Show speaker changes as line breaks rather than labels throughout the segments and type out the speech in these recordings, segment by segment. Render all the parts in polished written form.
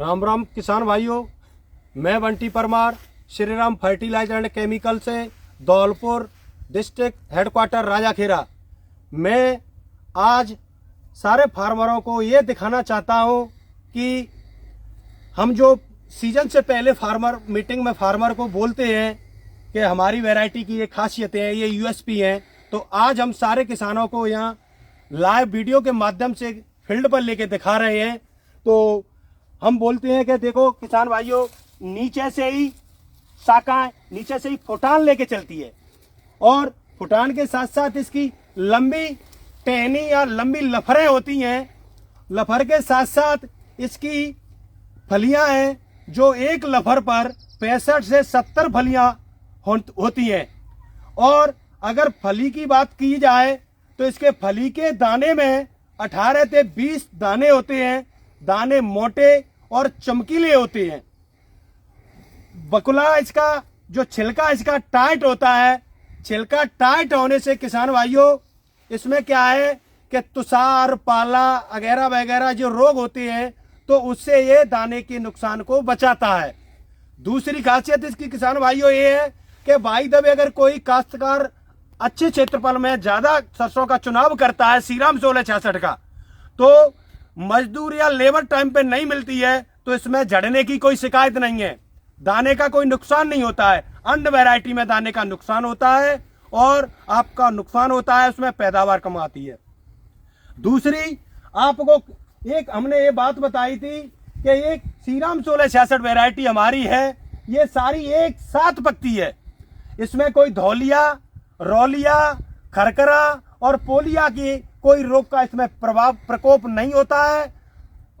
राम राम किसान भाइयों, मैं Bunty Parmar Shri Ram fertilizer and chemical से धौलपुर डिस्ट्रिक्ट हेडक्वार्टर राजाखेरा। मैं आज सारे फार्मरों को ये दिखाना चाहता हूँ कि हम जो सीजन से पहले फार्मर मीटिंग में फार्मर को बोलते हैं कि हमारी वैरायटी की ये खासियतें हैं, ये यूएसपी हैं, तो आज हम सारे किसानों को यहाँ लाइव वीडियो के माध्यम से फील्ड पर लेके दिखा रहे हैं। तो हम बोलते हैं कि देखो किसान भाइयों, नीचे से ही शाखाएं, नीचे से ही फुटान लेके चलती है और फुटान के साथ साथ इसकी लंबी टहनी या लंबी लफरें होती हैं। लफर के साथ साथ इसकी फलियां हैं जो एक लफर पर 65 से 70 फलियां होती हैं। और अगर फली की बात की जाए तो इसके फली के दाने में 18 से 20 दाने होते हैं। दाने मोटे और चमकीले होते हैं। बकुला इसका जो छिलका इसका टाइट होता है। छिलका टाइट होने से किसान भाइयों इसमें क्या है कि तुषार, पाला वगैरह वगैरह जो रोग होते हैं तो उससे ये दाने के नुकसान को बचाता है। दूसरी खासियत इसकी किसान भाइयों ये है कि भाई दबे अगर कोई काश्तकार अच्छे क्षेत्रफल में ज्यादा सरसों का चुनाव करता है श्रीराम 1666 का, तो मजदूर या लेबर टाइम पे नहीं मिलती है तो इसमें झड़ने की कोई शिकायत नहीं है, दाने का कोई नुकसान नहीं होता है। अन्य वैरायटी में दाने का नुकसान होता है और आपका नुकसान होता है, उसमें पैदावार कम आती है। दूसरी आपको एक हमने ये बात बताई थी कि एक श्रीराम 1666 वैरायटी हमारी है, ये सारी एक साथ पकती है। इसमें कोई धौलिया, रौलिया, खरकरा और पोलिया की कोई रोग का इसमें प्रकोप नहीं होता है।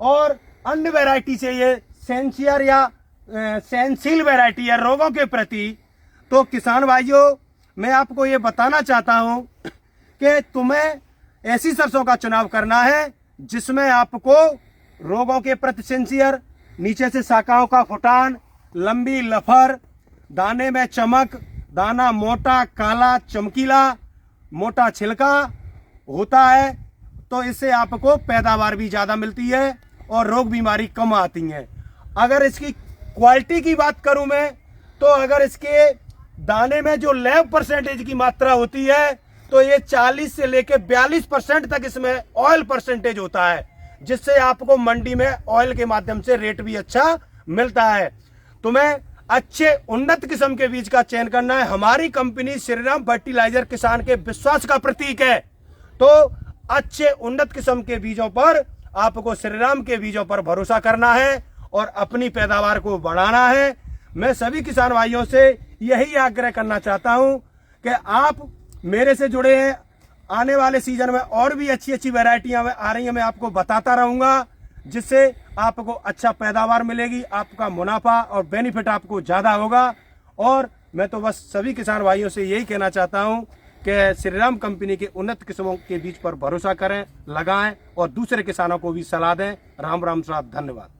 और अन्य वैरायटी से ये सेंसियर या सेंसिल वैरायटी है रोगों के प्रति। तो किसान भाइयों, मैं आपको ये बताना चाहता हूं कि तुम्हें ऐसी सरसों का चुनाव करना है जिसमें आपको रोगों के प्रति सेंसियर, नीचे से शाखाओं का फुटान, लंबी लफर, दाने में चमक, दाना मोटा, काला, चमकीला, मोटा छिलका होता है। तो इससे आपको पैदावार भी ज्यादा मिलती है और रोग बीमारी कम आती हैं। अगर इसकी क्वालिटी की बात करूं मैं, तो अगर इसके दाने में जो लैब परसेंटेज की मात्रा होती है तो ये 40 से लेकर 42% तक इसमें ऑयल परसेंटेज होता है, जिससे आपको मंडी में ऑयल के माध्यम से रेट भी अच्छा मिलता है। तुम्हें अच्छे उन्नत किस्म के बीज का चयन करना है। हमारी कंपनी श्रीराम फर्टिलाइजर किसान के विश्वास का प्रतीक है। तो अच्छे उन्नत किस्म के बीजों पर आपको श्रीराम के बीजों पर भरोसा करना है और अपनी पैदावार को बढ़ाना है। मैं सभी किसान भाइयों से यही आग्रह करना चाहता हूं कि आप मेरे से जुड़े हैं। आने वाले सीजन में और भी अच्छी अच्छी वैरायटियां आ रही हैं, मैं आपको बताता रहूंगा, जिससे आपको अच्छा पैदावार मिलेगी, आपका मुनाफा और बेनिफिट आपको ज्यादा होगा। और मैं तो बस सभी किसान भाइयों से यही कहना चाहता हूं कि श्रीराम कंपनी के उन्नत किस्मों के बीज पर भरोसा करें, लगाएं और दूसरे किसानों को भी सलाह दें। राम राम साहब, धन्यवाद।